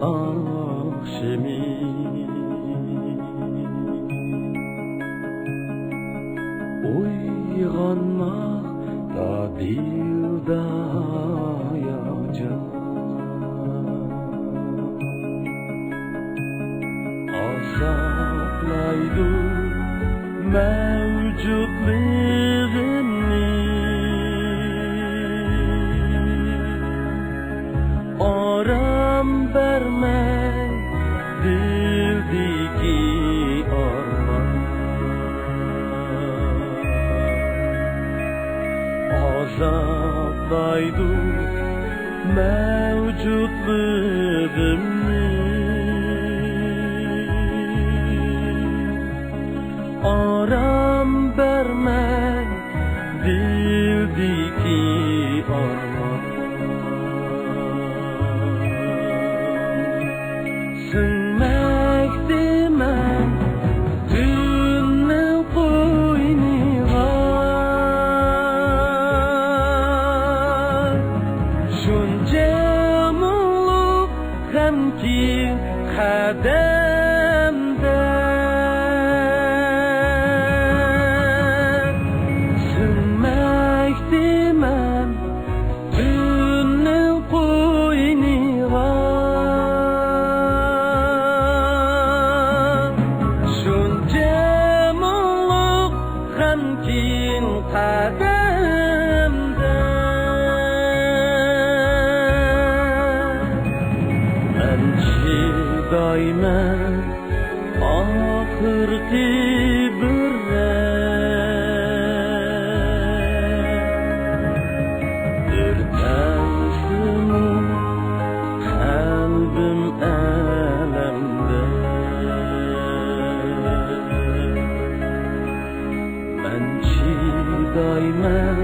akşemi Uyganmak da dilda yağacak Azaplaydı mevcutluğumni Aram vermey dildeki arman Azaplaydı mevcutluğumni Aram vermey dildeki arman Sünmekdimen dünün koyniga Şunca mulluk gemkin kademde Sünmekdimen dünün koyniga Gemkin kademde Ben çidaymen ahırki birre Ürtensimu kalbim elemde Daymen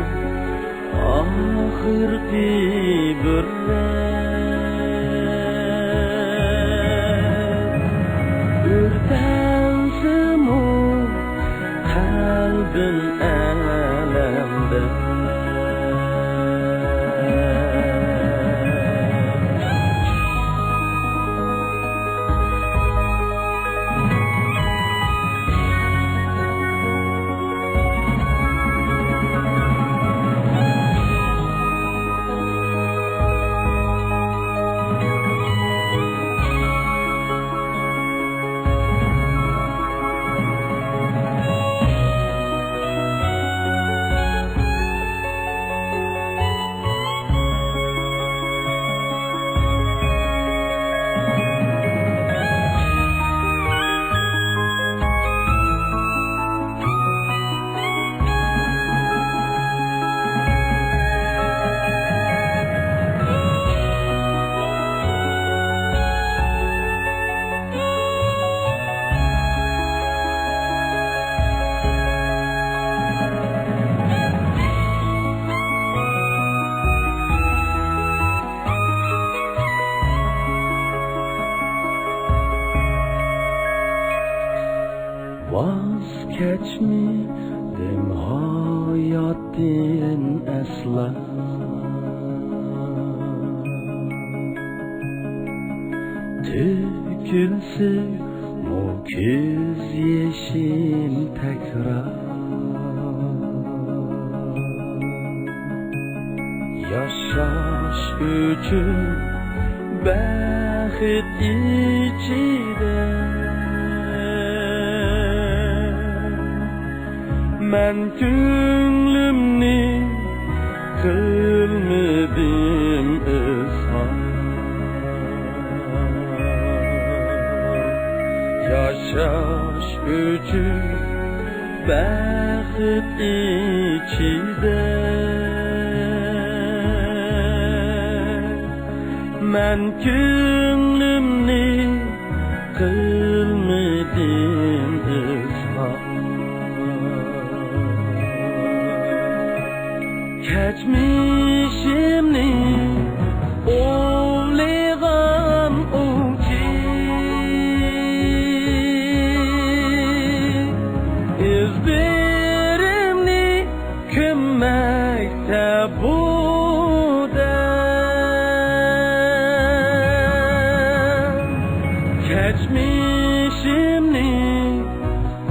ahirki birre Ürtensimu kalbin elemde Vazgeçmedim hayatın asla Dökülse o göz yeşil tekrar Yaşaş üçün bəxit içide Men könlümni kılmadım ızhar Yaşaş üçün bəxit içide Men könlümni kılmadım ızhar Keçmişimni ovlaygan uçi İzlerimni kümmekte buda geçmişimni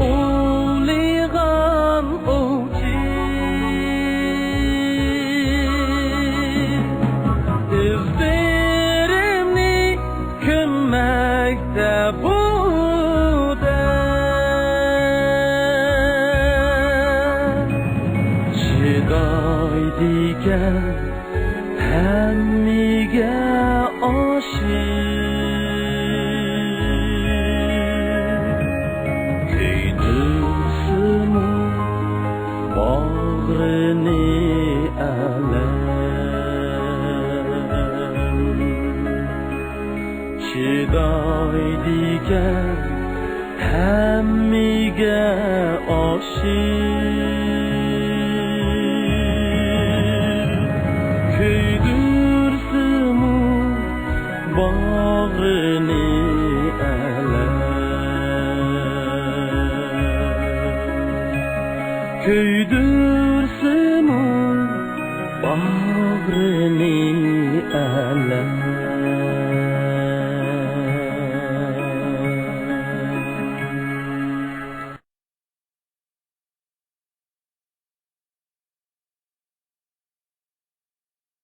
uğlaygan uçi izlerimni kümmekte buda çidaydiken hemmiga aşık bağrını alem çidaydiken hemmiga aşık köydürsümü bağrını köydürsün bağrını alem